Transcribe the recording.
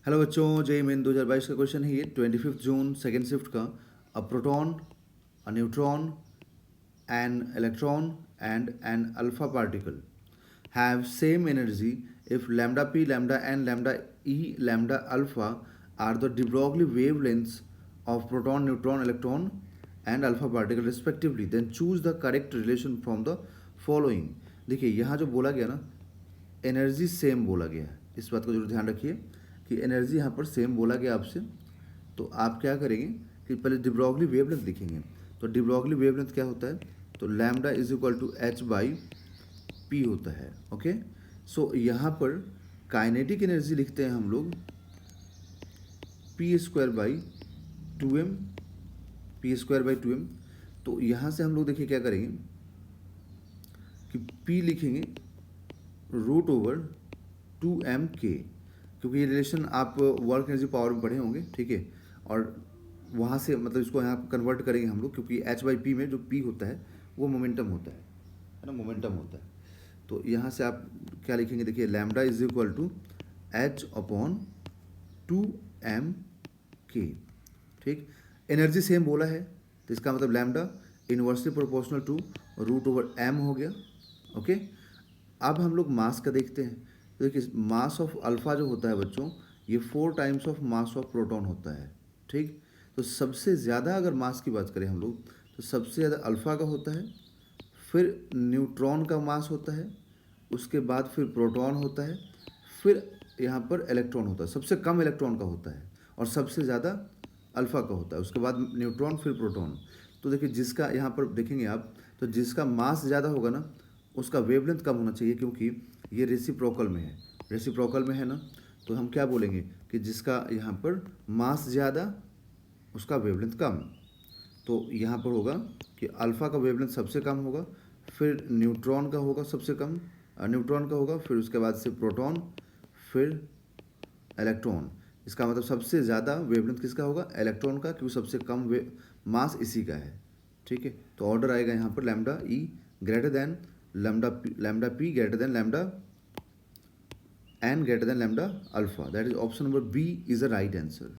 Hello बच्चों, जय main 2022 का क्वेश्चन है ये 25 जून सेकेंड शिफ्ट का। A proton, a neutron, an electron and an alpha particle have same energy if lambda P, lambda N, lambda E, lambda alpha are the de Broglie wavelengths of proton, neutron, electron and alpha particle respectively, then choose the correct relation from the following। देखिए यहाँ जो बोला गया ना, energy same बोला गया है, इस बात को जरूर ध्यान रखिए कि एनर्जी यहाँ पर सेम बोला गया आपसे। तो आप क्या करेंगे कि पहले de Broglie वेवलेंथ लिखेंगे। तो de Broglie वेवलेंथ क्या होता है, तो lambda is equal to H by P होता है। ओके, सो यहाँ पर काइनेटिक एनर्जी लिखते हैं हम लोग P square by two M, P square by two M. तो यहाँ से हम लोग देखिए क्या करेंगे कि P लिखेंगे रूट ओवर टू एम के, क्योंकि ये रिलेशन आप वर्क एनर्जी पावर में पढ़े होंगे, ठीक है। और वहाँ से मतलब इसको यहाँ कन्वर्ट करेंगे हम लोग, क्योंकि एच बाई पी में जो P होता है वो मोमेंटम होता है ना, मोमेंटम होता है। तो यहाँ से आप क्या लिखेंगे, देखिए lambda is equal to H upon two M K, ठीक। एनर्जी सेम बोला है तो इसका मतलब lambda inversely proportional to root over M हो गया। ओके, अब हम लोग मास का देखते हैं। तो देखिए मास ऑफ अल्फ़ा जो होता है बच्चों, ये 4 times of mass of proton होता है, ठीक। तो सबसे ज़्यादा अगर मास की बात करें हम लोग, तो सबसे ज़्यादा अल्फ़ा का होता है, फिर न्यूट्रॉन का मास होता है, उसके बाद फिर प्रोटॉन होता है, फिर यहाँ पर इलेक्ट्रॉन होता है। सबसे कम इलेक्ट्रॉन का होता है और सबसे ज़्यादा अल्फ़ा का होता है, उसके बाद न्यूट्रॉन, फिर प्रोटॉन। तो देखिए जिसका यहाँ पर देखेंगे आप, तो जिसका मास ज़्यादा होगा ना उसका वेवलेंथ कम होना चाहिए, क्योंकि ये रेसिप्रोकल में है, रेसिप्रोकल में है ना। तो हम क्या बोलेंगे कि जिसका यहाँ पर मास ज़्यादा उसका वेवलेंथ कम। तो यहाँ पर होगा कि अल्फ़ा का वेवलेंथ सबसे कम होगा, फिर न्यूट्रॉन का होगा सबसे कम, न्यूट्रॉन का होगा, फिर उसके बाद से प्रोटॉन, फिर इलेक्ट्रॉन। इसका मतलब सबसे ज़्यादा वेवलेंथ किसका होगा, इलेक्ट्रॉन का, क्योंकि सबसे कम मास इसी का है, ठीक है। तो ऑर्डर आएगा यहाँ पर lambda E greater than lambda P greater than lambda N greater than lambda alpha. That is option number B is the right answer.